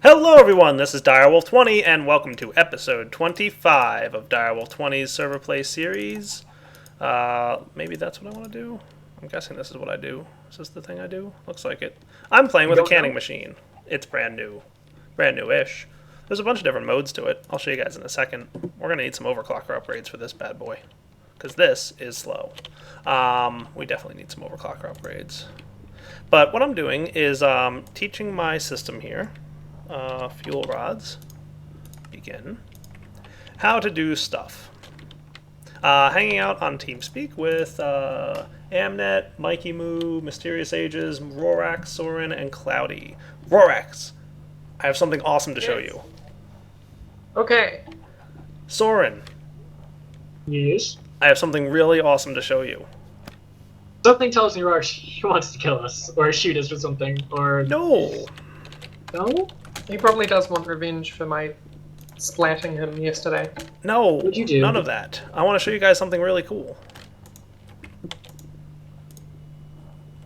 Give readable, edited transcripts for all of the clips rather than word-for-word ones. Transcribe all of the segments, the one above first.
Hello everyone, this is Direwolf20 and welcome to episode 25 of Direwolf20's Server Play series. Maybe that's what I want to do? I'm guessing this is what I do. Is this the thing I do? Looks like it. I'm playing with a canning machine. It's brand new. Brand new-ish. There's a bunch of different modes to it. I'll show you guys in a second. We're going to need some overclocker upgrades for this bad boy, because this is slow. We definitely need some overclocker upgrades. But what I'm doing is teaching my system here, fuel rods, begin, how to do stuff. Hanging out on TeamSpeak with Amnet, Mikey Moo, Mysterious Ages, Rorax, Soren, and Cloudy. Rorax, I have something awesome to show you. Okay. Soren. Yes? I have something really awesome to show you. Something tells me he wants to kill us, or shoot us or something, or... No! No? He probably does want revenge for my splatting him yesterday. No, What'd you do? none of that. I want to show you guys something really cool.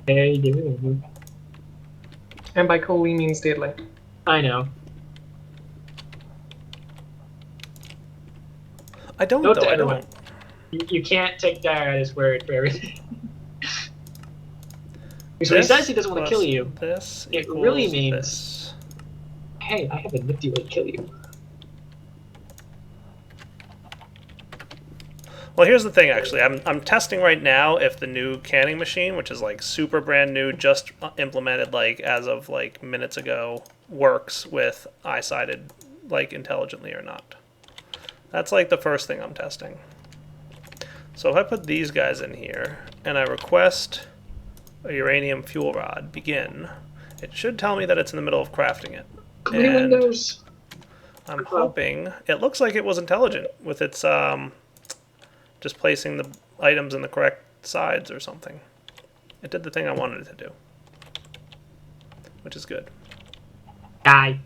Hey, give me one. And by cool, he means deadly. I know. I don't, Note though, to I everyone. don't. You can't take Dire at his word for everything. So when he says he doesn't want to kill you, This it really means, this. hey, I have a nifty way to kill you. Well, here's the thing, actually. I'm testing right now if the new canning machine, which is like super brand new, just implemented like as of like minutes ago, works with eye-sighted like intelligently or not. That's like the first thing I'm testing. So if I put these guys in here and I request a uranium fuel rod, begin, it should tell me that it's in the middle of crafting it. How many And windows? I'm hoping it looks like it was intelligent with its just placing the items in the correct sides or something. It did the thing I wanted it to do, which is good. Die.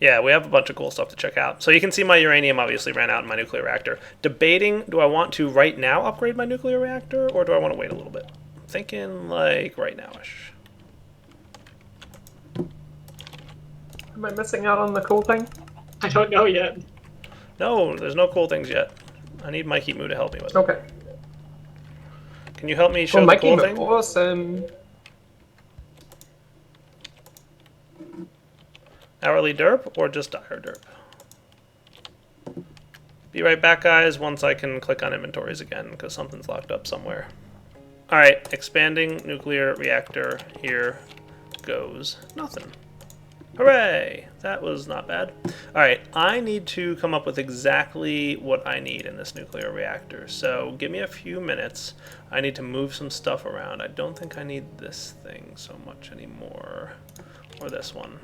Yeah, we have a bunch of cool stuff to check out. So you can see my uranium obviously ran out in my nuclear reactor. Debating, do I want to right now upgrade my nuclear reactor, or do I want to wait a little bit? I'm thinking like right now-ish. Am I missing out on the cool thing? I don't know yet. No, there's no cool things yet. I need Mikey Moo to help me with it. Okay. Can you help me show Well, the Mikey, cool thing? awesome. Hourly derp or just dire derp? Be right back, guys, once I can click on inventories again, because something's locked up somewhere. Alright, expanding nuclear reactor. Here goes nothing. Hooray! That was not bad. Alright, I need to come up with exactly what I need in this nuclear reactor. So give me a few minutes. I need to move some stuff around. I don't think I need this thing so much anymore. Or this one.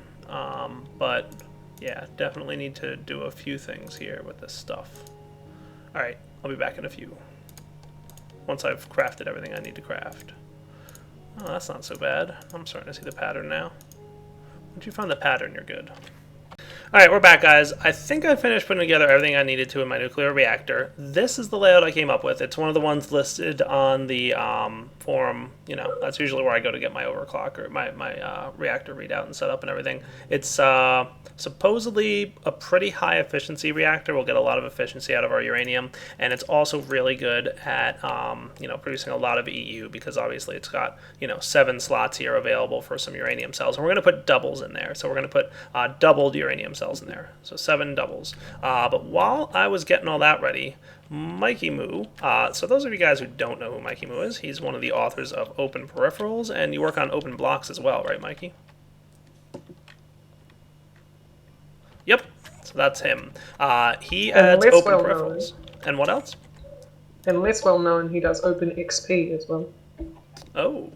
But yeah, definitely need to do a few things here with this stuff. Alright, I'll be back in a few. Once I've crafted everything I need to craft. Oh, that's not so bad. I'm starting to see the pattern now. Once you find the pattern, you're good. Alright, we're back, guys. I think I finished putting together everything I needed to in my nuclear reactor. This is the layout I came up with. It's one of the ones listed on the forum. You know, that's usually where I go to get my overclocker, my reactor readout and setup and everything. It's supposedly a pretty high efficiency reactor. We'll get a lot of efficiency out of our uranium, and it's also really good at you know, producing a lot of EU, because obviously it's got, you know, 7 slots here available for some uranium cells, and we're going to put doubles in there. So we're going to put doubled uranium cells in there, so 7 doubles. But while I was getting all that ready, Mikey Moo, so those of you guys who don't know who Mikey Moo is, he's one of the authors of Open Peripherals, and you work on open blocks as well, right, Mikey? Yep, so that's him. He adds open peripherals. And what else? And less well known, he does open XP as well. Oh.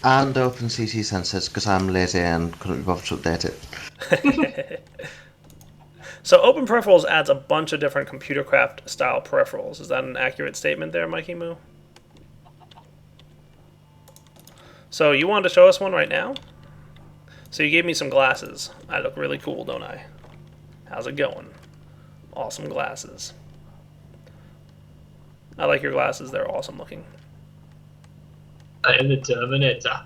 And open CT sensors, because I'm lazy and couldn't be bothered to update it. So Open Peripherals adds a bunch of different ComputerCraft style peripherals. Is that an accurate statement there, Mikey Moo? So you wanted to show us one right now? So you gave me some glasses. I look really cool, don't I? How's it going? Awesome glasses. I like your glasses. They're awesome looking. I am the Terminator.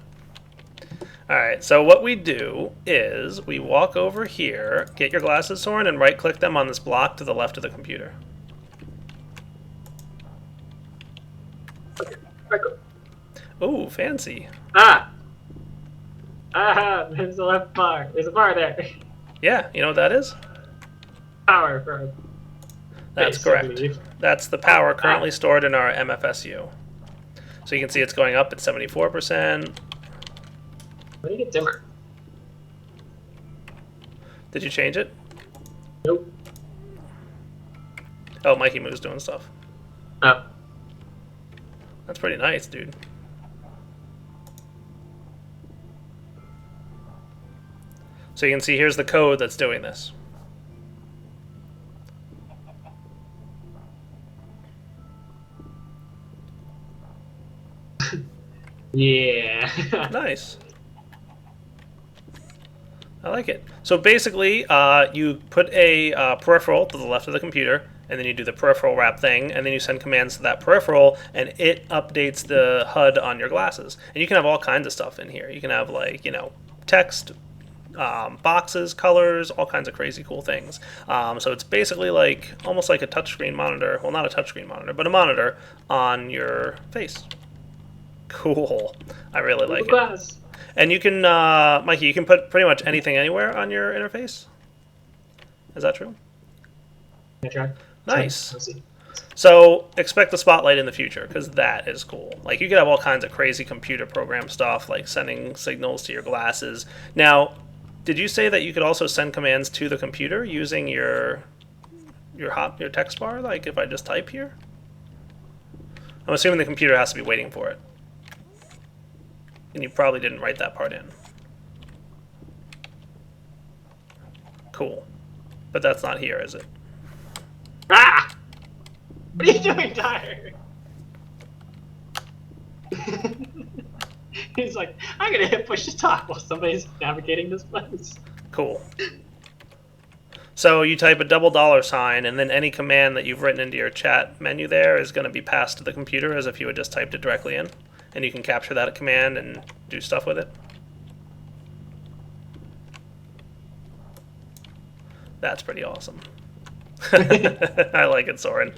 Alright, so what we do is we walk over here, get your glasses, Soren, and right-click them on this block to the left of the computer. Right, go. Ooh, fancy. Ah! Ah, there's a left bar. There's a bar there. Yeah, you know what that is? Power for That's base, I correct. believe. That's the power currently stored in our MFSU. So you can see it's going up at 74%. When do you get dimmer? Did you change it? Nope. Oh, Mikey Moo's doing stuff. Oh. That's pretty nice, dude. So you can see here's the code that's doing this. Yeah. Nice. I like it. So basically, you put a peripheral to the left of the computer, and then you do the peripheral wrap thing, and then you send commands to that peripheral, and it updates the HUD on your glasses. And you can have all kinds of stuff in here. You can have, like, you know, text, boxes, colors, all kinds of crazy cool things. So it's basically like almost like a touchscreen monitor. Well, not a touchscreen monitor, but a monitor on your face. Cool. I really like it. Glass. And you can, Mikey, you can put pretty much anything anywhere on your interface. Is that true? Can I try? Nice. Let's see. So expect the spotlight in the future, because that is cool. Like, you could have all kinds of crazy computer program stuff, like sending signals to your glasses. Now, did you say that you could also send commands to the computer using your text bar? Like, if I just type here? I'm assuming the computer has to be waiting for it. And you probably didn't write that part in. Cool. But that's not here, is it? Ah! What are you doing, Tyre? He's like, I'm gonna hit push to talk while somebody's navigating this place. Cool. So you type a $sign, and then any command that you've written into your chat menu there is going to be passed to the computer as if you had just typed it directly in. And you can capture that command and do stuff with it. That's pretty awesome. I like it, Soren.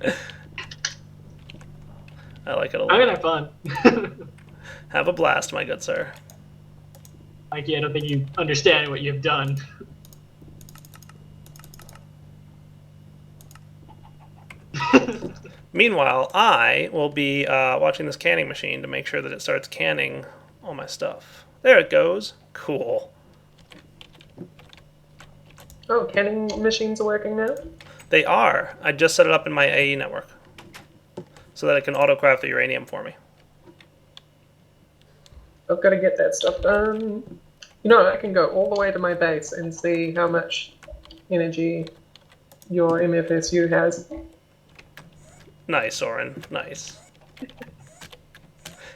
I like it a lot. I'm gonna have fun. Have a blast, my good sir. Mikey, I don't think you understand what you've done. Meanwhile, I will be watching this canning machine to make sure that it starts canning all my stuff. There it goes. Cool. Oh, canning machines are working now? They are. I just set it up in my AE network so that it can autocraft the uranium for me. I've got to get that stuff done. You know, I can go all the way to my base and see how much energy your MFSU has. Nice, Soren. Nice.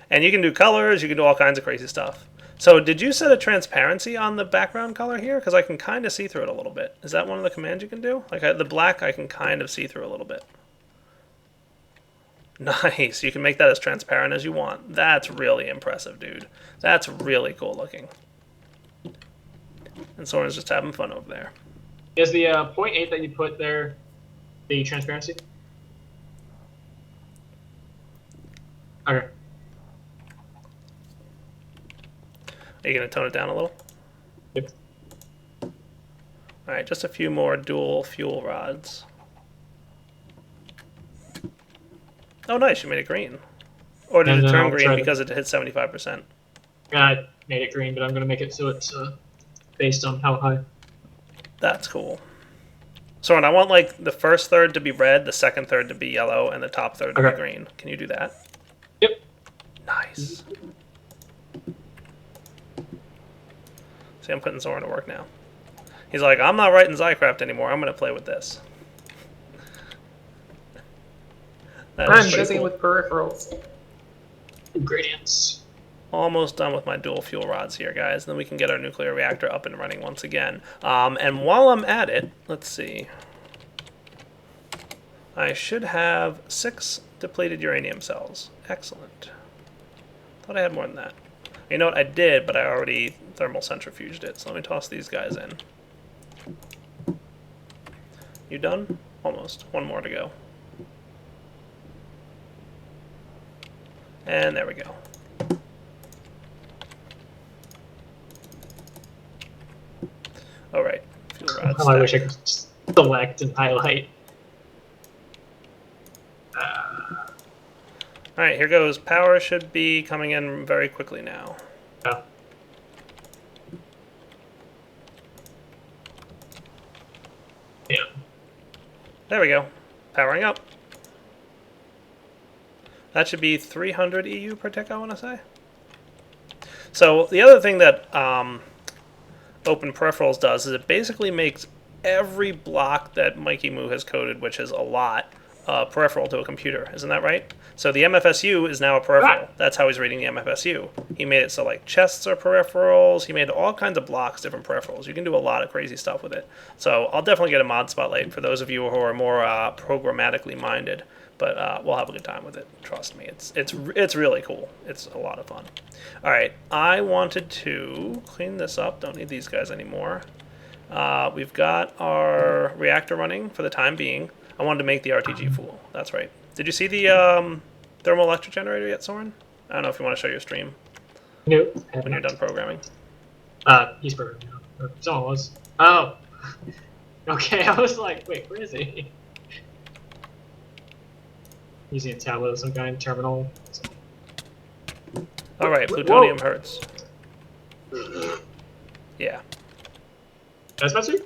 And you can do colors. You can do all kinds of crazy stuff. So did you set a transparency on the background color here? Because I can kind of see through it a little bit. Is that one of the commands you can do? Like the black, I can kind of see through a little bit. Nice. You can make that as transparent as you want. That's really impressive, dude. That's really cool looking. And Soren's just having fun over there. Is the 0.8 that you put there the transparency? Okay. Are you going to tone it down a little? Yep. Alright, just a few more dual fuel rods. Oh, nice. You made it green. Or did it turn green because it hit 75%? I made it green, but I'm going to make it so it's based on how high. That's cool. Soren, I want like the first third to be red, the second third to be yellow, and the top third to be green. Can you do that? Yep. Nice. See, I'm putting Soren to work now. He's like, I'm not writing Zycraft anymore. I'm going to play with this. I'm busy with peripherals. Ingredients. Almost done with my dual fuel rods here, guys. Then we can get our nuclear reactor up and running once again. And while I'm at it, let's see. I should have 6 depleted uranium cells. Excellent. Thought I had more than that. You know what? I did, but I already thermal centrifuged it. So let me toss these guys in. You done? Almost. One more to go. And there we go. Alright. Fuel rod Oh, I wish I stack. could select and highlight. Alright, here goes. Power should be coming in very quickly now. Oh. Yeah. There we go. Powering up. That should be 300 EU per tick, I want to say. So the other thing that Open Peripherals does is it basically makes every block that Mikey Moo has coded, which is a lot, peripheral to a computer. Isn't that right? So the MFSU is now a peripheral. That's how he's reading the MFSU. He made it so like chests are peripherals. He made all kinds of blocks, different peripherals. You can do a lot of crazy stuff with it. So I'll definitely get a mod spotlight for those of you who are more programmatically minded. But we'll have a good time with it. Trust me, it's really cool. It's a lot of fun. All right, I wanted to clean this up. Don't need these guys anymore. We've got our reactor running for the time being. I wanted to make the RTG fuel. That's right. Did you see the Thermoelectric Generator yet, Soren? I don't know if you want to show your stream Nope. when you're done programming. He's programming now. Or someone was. Oh. Okay, I was like, wait, where is he? Using a tablet of some kind, terminal. All right, plutonium hurts. Yeah. That's Spencer?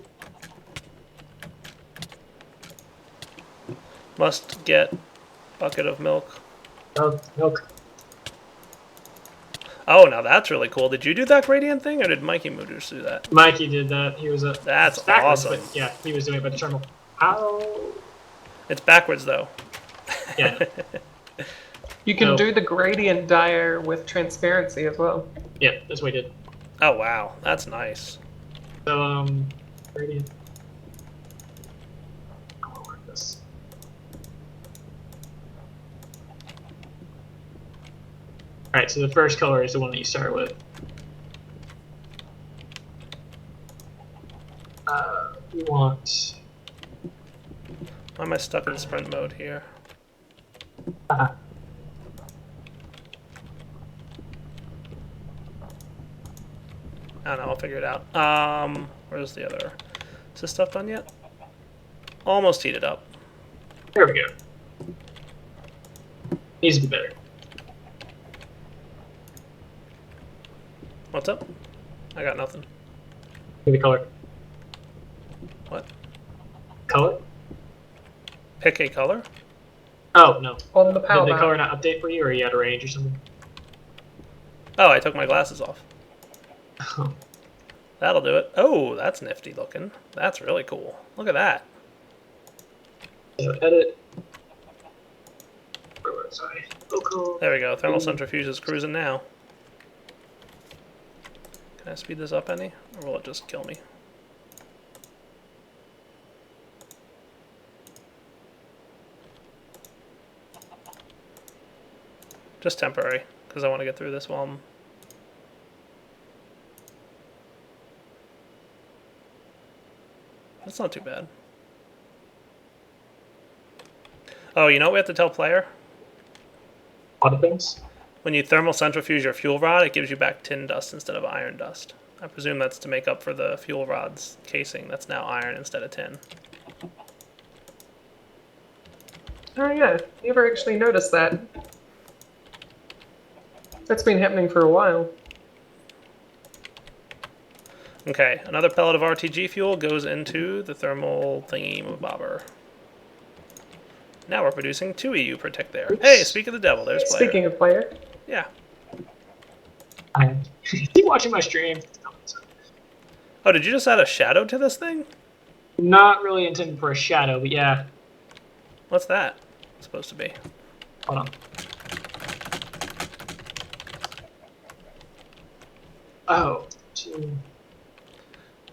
Must get bucket of milk. Oh, milk. Oh, now that's really cool. Did you do that gradient thing, or did Mikey Mooders do that? Mikey did that. He was a. That's backwards, awesome. But yeah, he was doing it by the terminal. How? It's backwards, though. Yeah. You can No. do the gradient dyer with transparency as well. Yeah, that's what he did. Oh, wow. That's nice. So, gradient. I'll work this. Alright, so the first color is the one that you start with. We want. Why am I stuck in sprint mode here? Uh, I don't know. I'll figure it out. Where's the other? Is this stuff done yet? Almost heated up. there we go. Needs to be better. What's up? I got nothing. Give me color. What? Color? Pick a color? Oh, no. On the power Did the map. color not update for you, or are you out of range or something? Oh, I took my glasses off. That'll do it. Oh, that's nifty looking. That's really cool. Look at that. So edit. Where was I? Oh, cool. There we go. Thermal centrifuge is cruising now. Can I speed this up any? Or will it just kill me? Just temporary, because I want to get through this while I'm... That's not too bad. Oh, you know what we have to tell player? A lot of things. When you thermal centrifuge your fuel rod, it gives you back tin dust instead of iron dust. I presume that's to make up for the fuel rod's casing that's now iron instead of tin. Oh yeah, never actually noticed that. That's been happening for a while. Okay, another pellet of RTG fuel goes into the thermal thingy-mabobber. Now we're producing 2 EU per tick there. Hey, speak of the devil, there's player. Speaking of player, Yeah. Keep watching my stream. Oh, did you just add a shadow to this thing? Not really intended for a shadow, but yeah. What's that supposed to be? Hold on. Oh.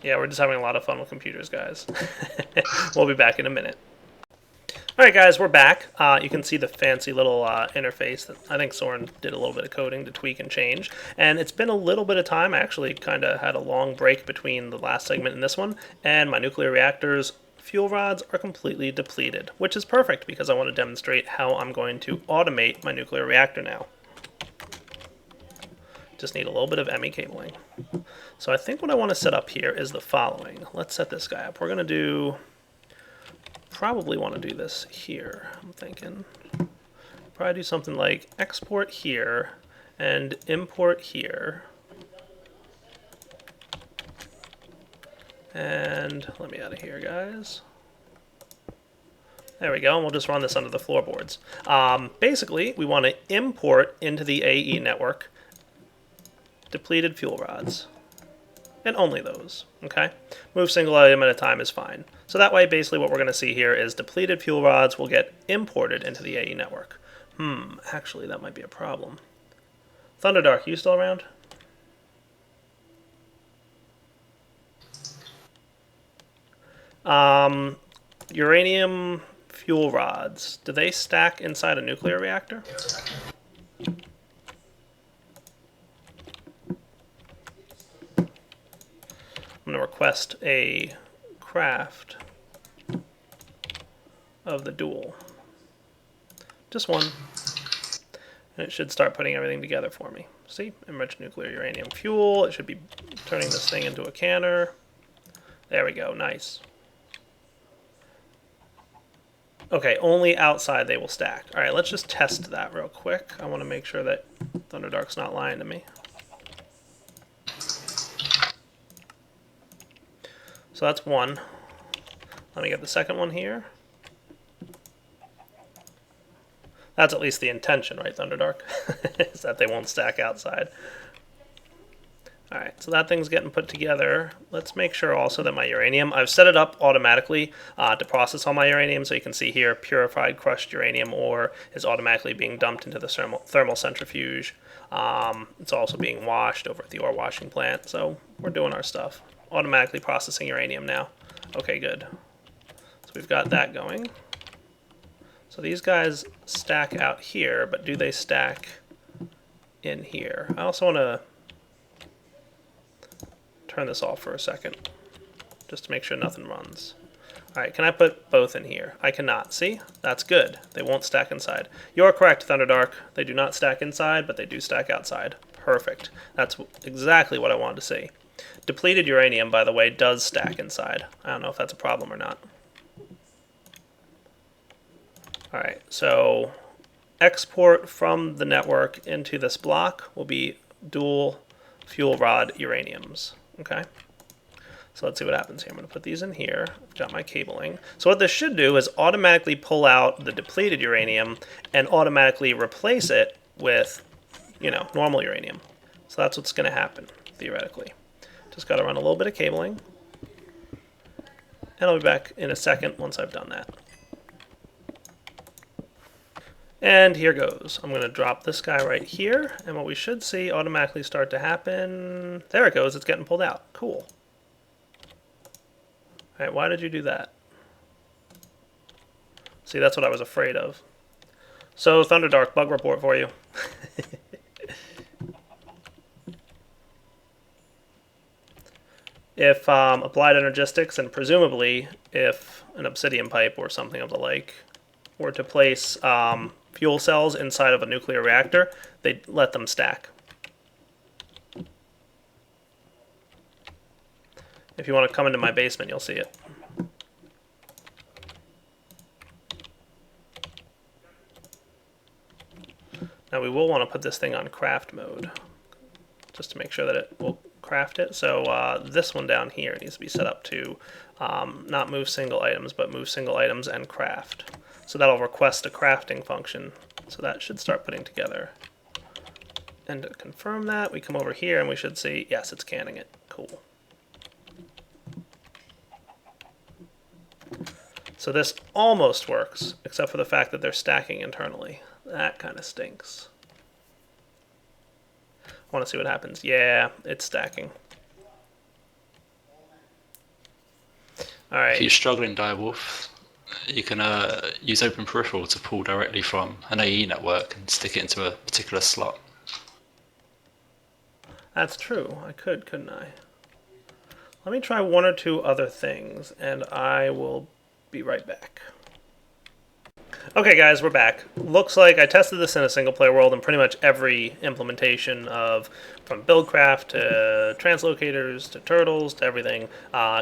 Yeah, we're just having a lot of fun with computers, guys. We'll be back in a minute. All right, guys, we're back. You can see the fancy little interface that I think Soren did a little bit of coding to tweak and change. And it's been a little bit of time. I actually kind of had a long break between the last segment and this one. And my nuclear reactor's fuel rods are completely depleted, which is perfect because I want to demonstrate how I'm going to automate my nuclear reactor now. Just need a little bit of ME cabling. So I think what I want to set up here is the following. Let's set this guy up. We're going to do... Probably want to do this here, I'm thinking. Probably do something like export here and import here. And let me out of here, guys. There we go, and we'll just run this under the floorboards. Basically, we want to import into the AE network depleted fuel rods. And only those, okay? Move single item at a time is fine. So that way, basically what we're going to see here is depleted fuel rods will get imported into the AE network. Actually, that might be a problem. Thunderdark, you still around? Uranium fuel rods, do they stack inside a nuclear reactor? I'm going to request a craft of the dual. Just one. And it should start putting everything together for me. See? Enriched nuclear uranium fuel. It should be turning this thing into a canner. There we go. Nice. Okay, only outside they will stack. Alright, let's just test that real quick. I want to make sure that Thunderdark's not lying to me. So that's one. Let me get the second one here. That's at least the intention, right, Thunderdark? Is that they won't stack outside. Alright, so that thing's getting put together. Let's make sure also that my uranium, I've set it up automatically to process all my uranium, so you can see here purified crushed uranium ore is automatically being dumped into the thermal centrifuge. It's also being washed over at the ore washing plant, so we're doing our stuff. Automatically processing uranium now. Okay, good. So we've got that going. So these guys stack out here, but do they stack in here? I also want to turn this off for a second, just to make sure nothing runs. Alright, can I put both in here? I cannot. See? That's good. They won't stack inside. You're correct, Thunderdark. They do not stack inside, but they do stack outside. Perfect. That's exactly what I wanted to see. Depleted uranium, by the way, does stack inside. I don't know if that's a problem or not. Alright, so export from the network into this block will be dual fuel rod uraniums. Okay? So let's see what happens here. I'm going to put these in here. I've got my cabling. So what this should do is automatically pull out the depleted uranium and automatically replace it with, normal uranium. So that's what's going to happen, theoretically. Just got to run a little bit of cabling. And I'll be back in a second once I've done that. And here goes. I'm going to drop this guy right here. And what we should see automatically start to happen... There it goes. It's getting pulled out. Cool. Alright, why did you do that? See, that's what I was afraid of. So, Thunderdark, bug report for you. If applied energistics, and presumably if an obsidian pipe or something of the like were to place fuel cells inside of a nuclear reactor, they'd let them stack. If you want to come into my basement, you'll see it. Now we will want to put this thing on craft mode, just to make sure that it will craft it. So this one down here needs to be set up to not move single items, but move single items and craft. So that'll request a crafting function. So that should start putting together. And to confirm that, we come over here and we should see, yes, it's canning it. Cool. So this almost works, except for the fact that they're stacking internally. That kind of stinks. I want to see what happens. Yeah, it's stacking. Alright. If you're struggling, Direwolf, you can use Open Peripheral to pull directly from an AE network and stick it into a particular slot. That's true. I could, couldn't I? Let me try one or two other things, and I will be right back. Okay, guys, we're back. Looks like I tested this in a single-player world, and pretty much every implementation of, from Buildcraft to translocators to turtles to everything,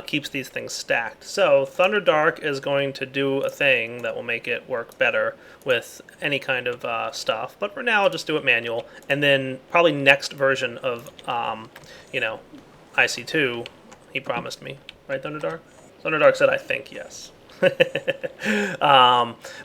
keeps these things stacked. So Thunderdark is going to do a thing that will make it work better with any kind of stuff. But for now, I'll just do it manual, and then probably next version of, IC2, he promised me, right, Thunderdark? Thunderdark said, I think, yes.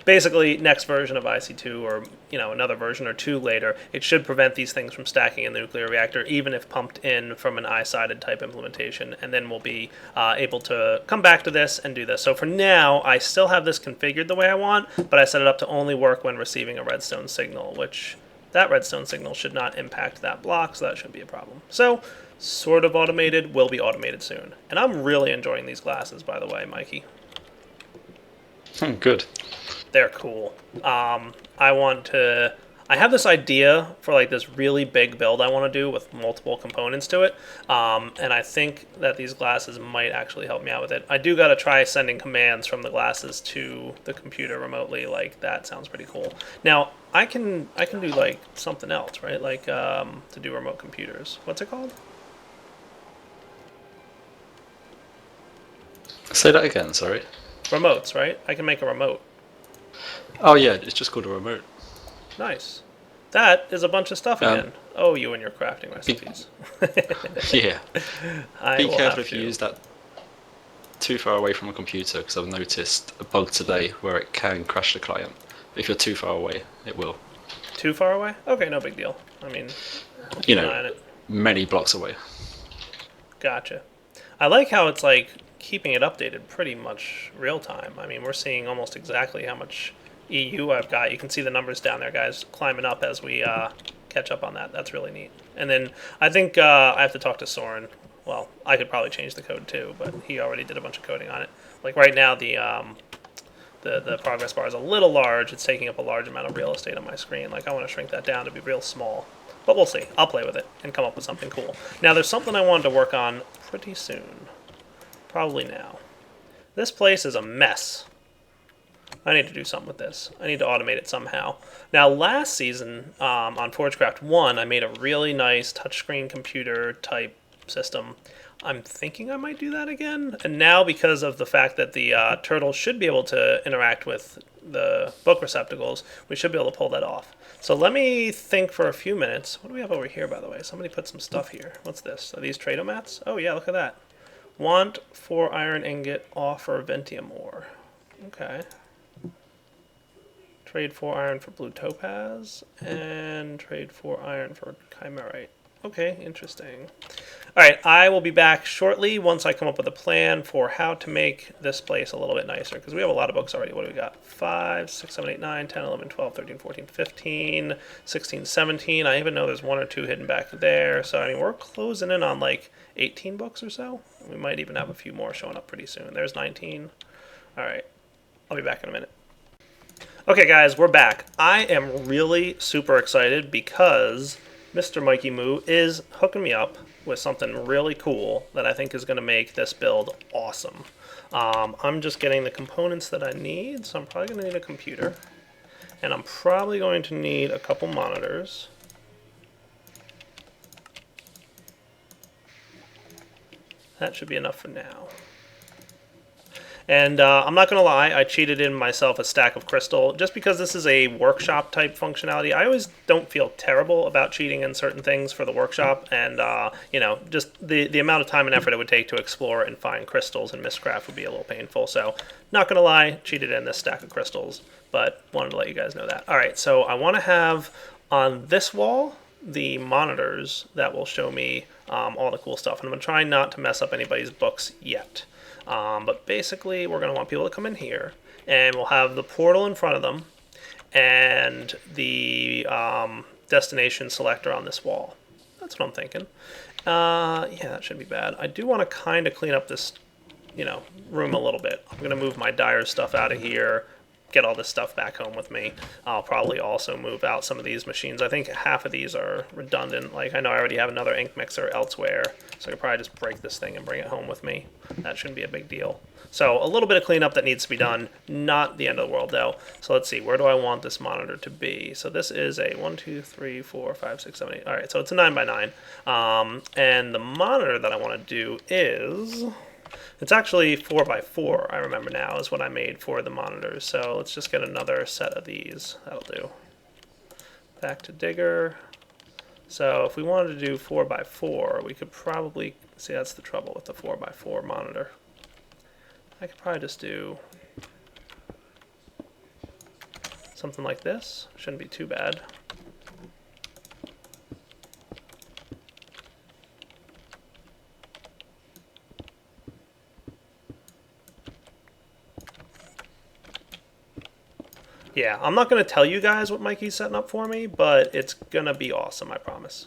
Basically, next version of IC2 or another version or two later, it should prevent these things from stacking in the nuclear reactor, even if pumped in from an I-sided type implementation, and then we'll be able to come back to this and do this. So for now, I still have this configured the way I want, but I set it up to only work when receiving a redstone signal, which that redstone signal should not impact that block, so that shouldn't be a problem. So, sort of automated, will be automated soon. And I'm really enjoying these glasses, by the way, Mikey. Good. They're cool. I have this idea for like this really big build I want to do with multiple components to it, and I think that these glasses might actually help me out with it. I do got to try sending commands from the glasses to the computer remotely. Like that sounds pretty cool. Now I can do like something else, right? Like to do remote computers. What's it called? Say that again, sorry. Remotes, right? I can make a remote. Oh yeah, it's just called a remote. Nice. That is a bunch of stuff again. Oh, you and your crafting recipes. Yeah. Be careful if you to. use that too far away from a computer, because I've noticed a bug today where it can crash the client. If you're too far away, it will. Too far away? Okay, no big deal. I mean, many blocks away. Gotcha. I like how it's like keeping it updated pretty much real time. I mean, we're seeing almost exactly how much EU I've got. You can see the numbers down there, guys, climbing up as we catch up on that. That's really neat. And then I think I have to talk to Soren. Well, I could probably change the code too, but he already did a bunch of coding on it. Like right now, the progress bar is a little large. It's taking up a large amount of real estate on my screen. Like I want to shrink that down to be real small. But we'll see. I'll play with it and come up with something cool. Now, there's something I wanted to work on pretty soon. Probably now. This place is a mess. I need to do something with this. I need to automate it somehow. Now, last season on Forgecraft2, I made a really nice touchscreen computer type system. I'm thinking I might do that again. And now, because of the fact that the turtle should be able to interact with the book receptacles, we should be able to pull that off. So let me think for a few minutes. What do we have over here, by the way? Somebody put some stuff here. What's this? Are these Tradomats? Oh, yeah, look at that. Want 4 iron ingot, offer Ventium ore. Okay. Trade 4 iron for blue topaz, and trade 4 iron for chimerite. Okay, interesting. Alright, I will be back shortly once I come up with a plan for how to make this place a little bit nicer, because we have a lot of books already. What do we got? 5, 6, 7, 8, 9, 10, 11, 12, 13, 14, 15, 16, 17. I even know there's 1 or 2 hidden back there. So, I mean, we're closing in on like 18 books or so. We might even have a few more showing up pretty soon. There's 19. Alright, I'll be back in a minute. Okay, guys, we're back. I am really super excited because Mr. Mikey Moo is hooking me up with something really cool that I think is going to make this build awesome. I'm just getting the components that I need, so I'm probably going to need a computer. And I'm probably going to need a couple monitors. That should be enough for now. And I'm not going to lie, I cheated in myself a stack of crystal. Just because this is a workshop type functionality, I always don't feel terrible about cheating in certain things for the workshop. And, just the amount of time and effort it would take to explore and find crystals in Mistcraft would be a little painful. So, not going to lie, cheated in this stack of crystals. But wanted to let you guys know that. Alright, so I want to have on this wall the monitors that will show me all the cool stuff. And I'm going to try not to mess up anybody's books yet. But basically, we're going to want people to come in here, and we'll have the portal in front of them, and the destination selector on this wall. That's what I'm thinking. Yeah, that shouldn't be bad. I do want to kind of clean up this you know, room a little bit. I'm going to move my Dyer stuff out of here, get all this stuff back home with me. I'll probably also move out some of these machines. I think half of these are redundant. Like, I know I already have another ink mixer elsewhere, so I could probably just break this thing and bring it home with me. That shouldn't be a big deal. So a little bit of cleanup that needs to be done. Not the end of the world, though. So let's see, where do I want this monitor to be? So this is a 1, 2, 3, 4, 5, 6, 7, 8. All right, so it's a 9x9. And the monitor that I want to do is... It's actually 4x4, I remember now, is what I made for the monitors. So let's just get another set of these. That'll do. Back to Digger. So if we wanted to do 4x4, we could probably... See, that's the trouble with the 4x4 monitor. I could probably just do something like this. Shouldn't be too bad. Yeah, I'm not going to tell you guys what Mikey's setting up for me, but it's going to be awesome, I promise.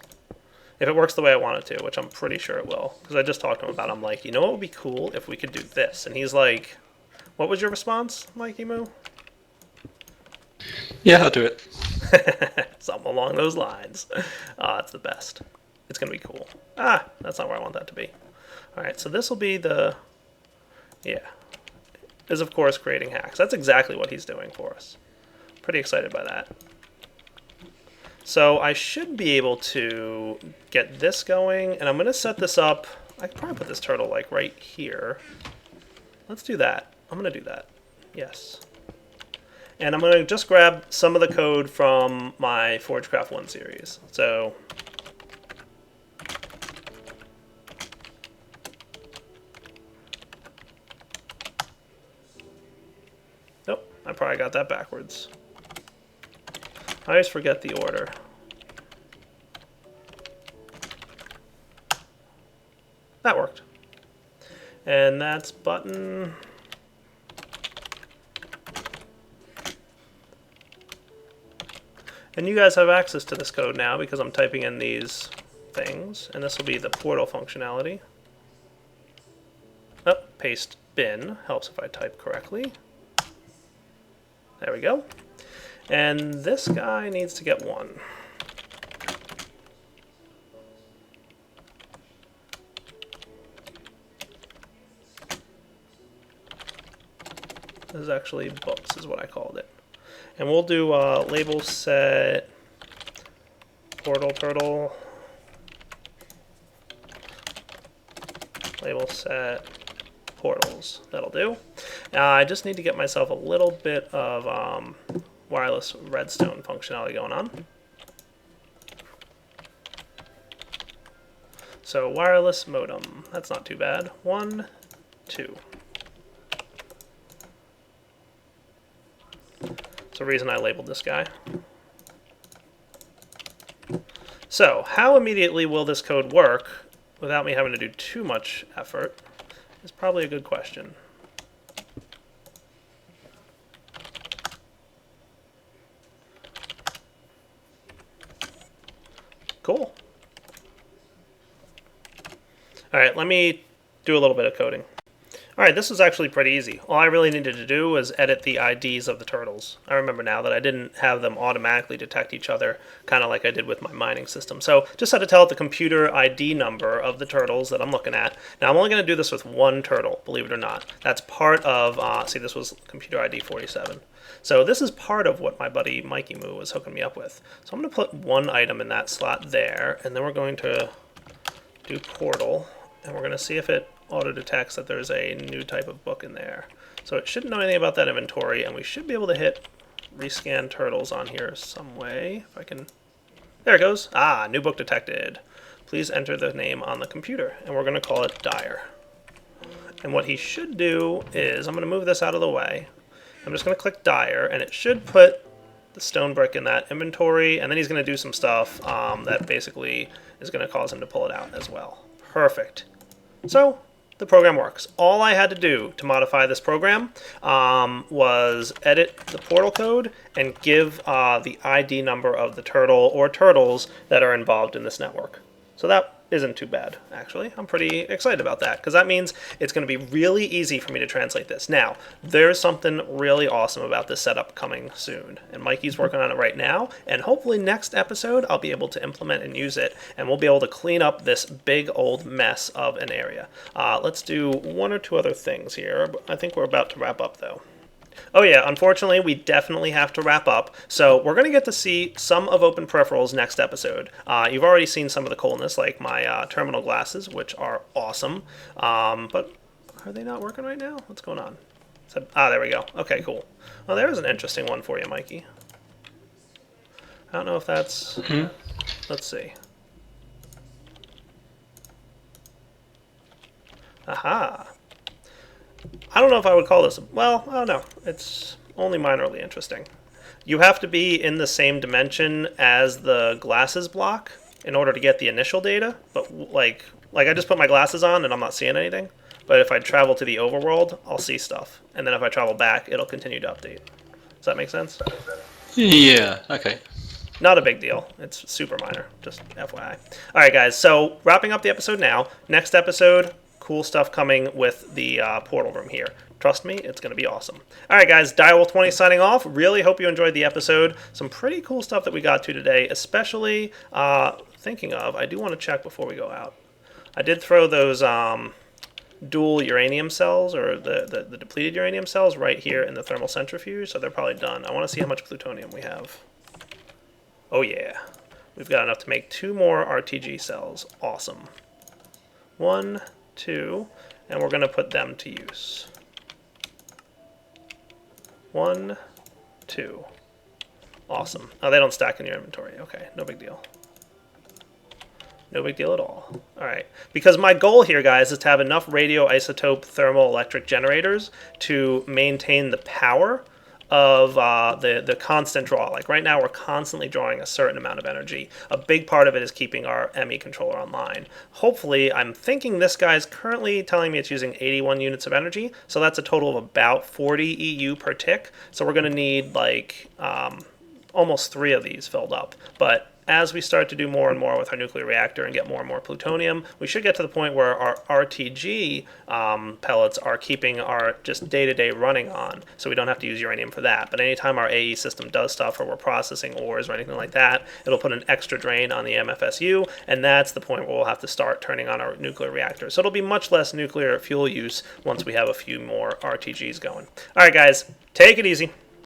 If it works the way I want it to, which I'm pretty sure it will. Because I just talked to him about it. I'm like, you know what would be cool if we could do this? And he's like, what was your response, Mikey Moo? Yeah, I'll do it. Something along those lines. It's the best. It's going to be cool. Ah, that's not where I want that to be. Alright, so this will be the... Yeah. Is, of course, creating hacks. That's exactly what he's doing for us. Pretty excited by that. So I should be able to get this going, and I'm going to set this up. I could probably put this turtle like right here. Let's do that. I'm going to do that. Yes. And I'm going to just grab some of the code from my Forgecraft2 series. So nope, I probably got that backwards. I always forget the order. That worked. And that's button. And you guys have access to this code now because I'm typing in these things. And this will be the portal functionality. Oh, paste bin. Helps if I type correctly. There we go. And this guy needs to get 1. This is actually books, is what I called it. And we'll do label set portal turtle. Label set portals. That'll do. I just need to get myself a little bit of wireless redstone functionality going on. So wireless modem, that's not too bad. 1, 2. That's the reason I labeled this guy. So how immediately will this code work without me having to do too much effort is probably a good question. Cool. All right, let me do a little bit of coding. All right, this was actually pretty easy. All I really needed to do was edit the IDs of the turtles. I remember now that I didn't have them automatically detect each other, kind of like I did with my mining system. So just had to tell it the computer ID number of the turtles that I'm looking at. Now I'm only going to do this with 1 turtle, believe it or not. That's part of, see, this was computer ID 47. So this is part of what my buddy Mikey Moo was hooking me up with. So I'm going to put 1 item in that slot there, and then we're going to do portal, and we're going to see if it auto detects that there's a new type of book in there. So it shouldn't know anything about that inventory, and we should be able to hit rescan turtles on here some way. If I can, there it goes. Ah, new book detected. Please enter the name on the computer, and we're going to call it Dyer. And what he should do is, I'm going to move this out of the way. I'm just going to click Dyer, and it should put the stone brick in that inventory, and then he's going to do some stuff that basically is going to cause him to pull it out as well. Perfect. So the program works. All I had to do to modify this program was edit the portal code and give the ID number of the turtle or turtles that are involved in this network. So that isn't too bad, actually. I'm pretty excited about that, because that means it's going to be really easy for me to translate this. Now, there's something really awesome about this setup coming soon, and Mikey's working on it right now, and hopefully next episode I'll be able to implement and use it, and we'll be able to clean up this big old mess of an area. Let's do one or two other things here. I think we're about to wrap up, though. Oh yeah, unfortunately, we definitely have to wrap up. So we're going to get to see some of Open Peripherals next episode. You've already seen some of the coolness, like my terminal glasses, which are awesome. But are they not working right now? What's going on? There we go. Okay, cool. Well, there's an interesting one for you, Mikey. I don't know if that's... Let's see. Aha. I don't know if I would call this... Well, I don't know. It's only minorly interesting. You have to be in the same dimension as the glasses block in order to get the initial data. But like I just put my glasses on and I'm not seeing anything. But if I travel to the overworld, I'll see stuff. And then if I travel back, it'll continue to update. Does that make sense? Yeah, okay. Not a big deal. It's super minor. Just FYI. All right, guys. So wrapping up the episode now. Next episode... cool stuff coming with the portal room here. Trust me, it's going to be awesome. All right, guys, Direwolf20 signing off. Really hope you enjoyed the episode. Some pretty cool stuff that we got to today, especially thinking of, I do want to check before we go out. I did throw those dual uranium cells, or the depleted uranium cells, right here in the thermal centrifuge, so they're probably done. I want to see how much plutonium we have. Oh, yeah. We've got enough to make 2 more RTG cells. Awesome. 1, 2, and we're going to put them to use. 1, 2. Awesome. Oh, they don't stack in your inventory. Okay, no big deal. No big deal at all. Alright, because my goal here, guys, is to have enough radioisotope thermoelectric generators to maintain the power of the constant draw. Like right now we're constantly drawing a certain amount of energy. A big part of it is keeping our ME controller online. Hopefully, I'm thinking this guy's currently telling me it's using 81 units of energy, so that's a total of about 40 EU per tick. So we're going to need like almost 3 of these filled up. But as we start to do more and more with our nuclear reactor and get more and more plutonium, we should get to the point where our RTG pellets are keeping our just day-to-day running on, so we don't have to use uranium for that. But anytime our AE system does stuff, or we're processing ores or anything like that, it'll put an extra drain on the MFSU, and that's the point where we'll have to start turning on our nuclear reactor. So it'll be much less nuclear fuel use once we have a few more RTGs going. All right, guys, take it easy.